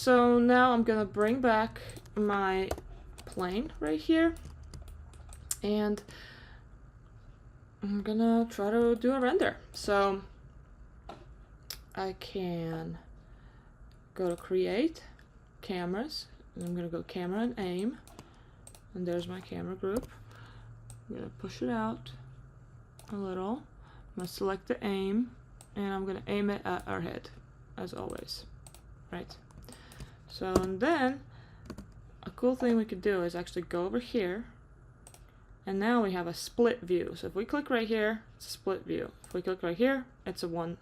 so now I'm gonna bring back my plane right here, and I'm gonna try to do a render. So I can go to create, cameras, and I'm gonna go camera and aim, and there's my camera group. I'm gonna push it out a little. I'm gonna select the aim, and I'm gonna aim it at our head, as always, right? So, and then a cool thing we could do is actually go over here, and now we have a split view. So if we click right here, it's a split view. If we click right here, it's a one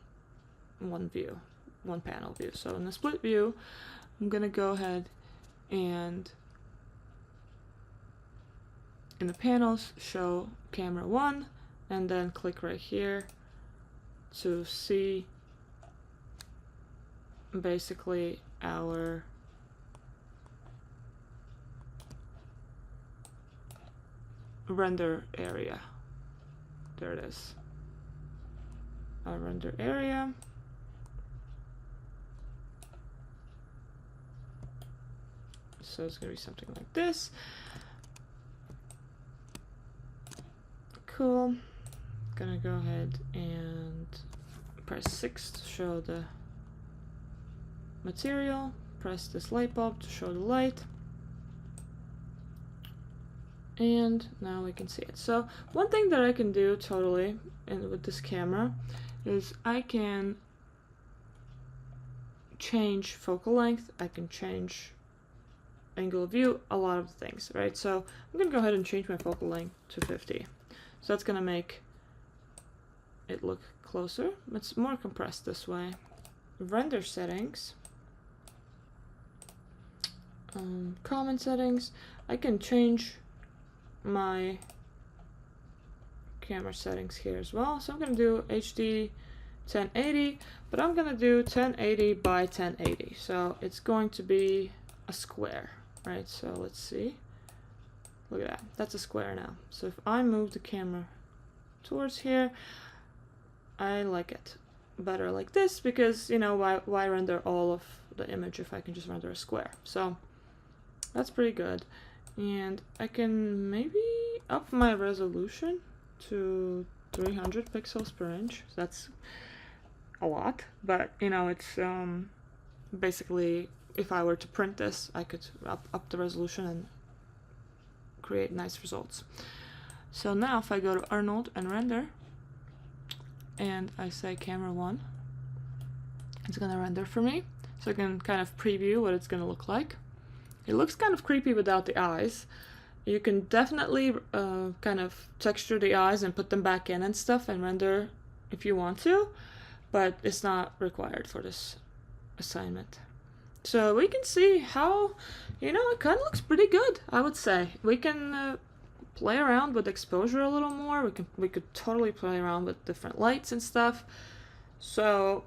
view, one panel view. So in the split view, I'm gonna go ahead and in the panels show camera 1, and then click right here to see basically our render area. There it is, our render area. So it's gonna be something like this. Cool. Gonna go ahead and press 6 to show the material. Press this light bulb to show the light. And now we can see it. So one thing that I can do totally with this camera is I can change focal length, I can change angle of view, a lot of things, right? So I'm gonna go ahead and change my focal length to 50. So that's gonna make it look closer. It's more compressed this way. Render settings, common settings. I can change my camera settings here as well. So I'm gonna do HD 1080, but I'm gonna do 1080 by 1080. So it's going to be a square, right? So let's see. Look at that. That's a square now. So if I move the camera towards here, I like it better like this, because, you know, why render all of the image if I can just render a square? So that's pretty good. And I can maybe up my resolution to 300 pixels per inch. That's a lot, but you know, it's basically, if I were to print this, I could up the resolution and create nice results. So now if I go to Arnold and render, and I say camera 1, it's gonna render for me. So I can kind of preview what it's gonna look like. It looks kind of creepy without the eyes. You can definitely kind of texture the eyes and put them back in and stuff and render if you want to, but it's not required for this assignment. So we can see how, you know, it kind of looks pretty good, I would say. We can play around with exposure a little more. We could totally play around with different lights and stuff. So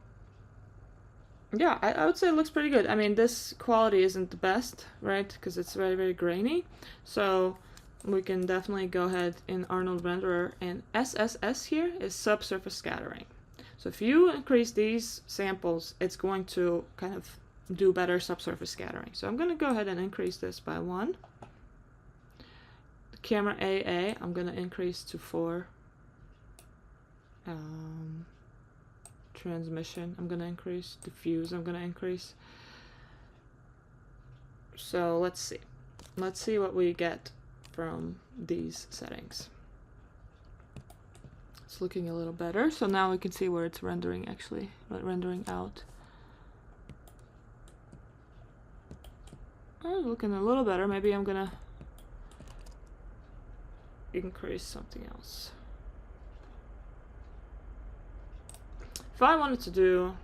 yeah, I would say it looks pretty good. I mean, this quality isn't the best, right? Because it's very, very grainy. So we can definitely go ahead in Arnold Renderer, and SSS here is subsurface scattering. So if you increase these samples, it's going to kind of do better subsurface scattering. So I'm going to go ahead and increase this by 1. The camera AA, I'm going to increase to 4. Transmission, I'm going to increase. Diffuse, I'm going to increase. So let's see. Let's see what we get from these settings. It's looking a little better. So now we can see where it's rendering, actually, rendering out. Oh, looking a little better. Maybe I'm going to increase something else. If I wanted to do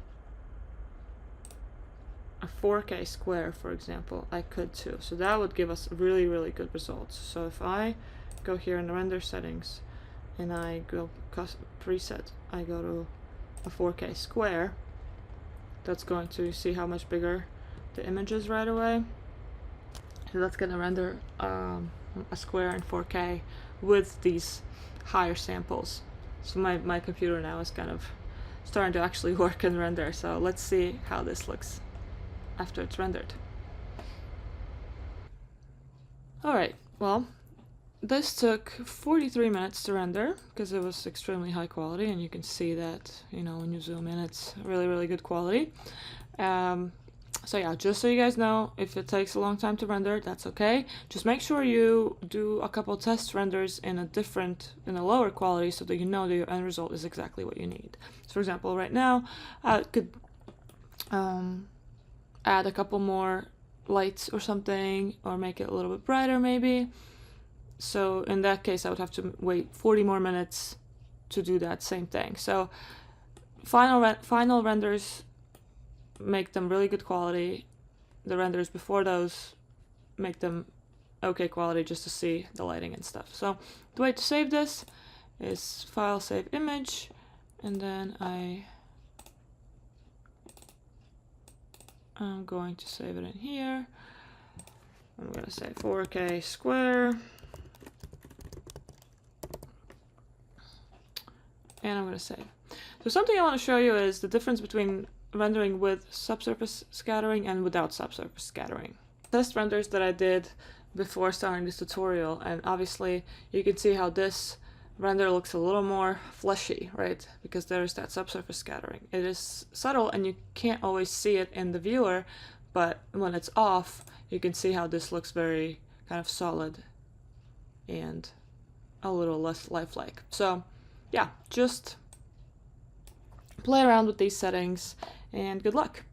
a 4K square, for example, I could too. So that would give us really, really good results. So if I go here in the render settings and I go preset, I go to a 4K square, that's going to see how much bigger the image is right away. So that's going to render a square in 4K with these higher samples. So my computer now is kind of starting to actually work and render. So let's see how this looks. after it's rendered. Alright, well, this took 43 minutes to render because it was extremely high quality, and you can see that, you know, when you zoom in, it's really, really good quality. So yeah, just so you guys know, if it takes a long time to render, that's okay. Just make sure you do a couple test renders in a lower quality so that you know that your end result is exactly what you need. So for example, right now, I could add a couple more lights or something, or make it a little bit brighter maybe. So in that case, I would have to wait 40 more minutes to do that same thing. So final renders, make them really good quality. The renders before those, make them okay quality just to see the lighting and stuff. So the way to save this is File, Save Image, and then I'm going to save it in here. I'm going to say 4K square. And I'm going to save. So something I want to show you is the difference between rendering with subsurface scattering and without subsurface scattering. Test renders that I did before starting this tutorial, and obviously you can see how this render looks a little more fleshy, right? Because there's that subsurface scattering. It is subtle and you can't always see it in the viewer, but when it's off, you can see how this looks very kind of solid and a little less lifelike. So yeah, just play around with these settings and good luck.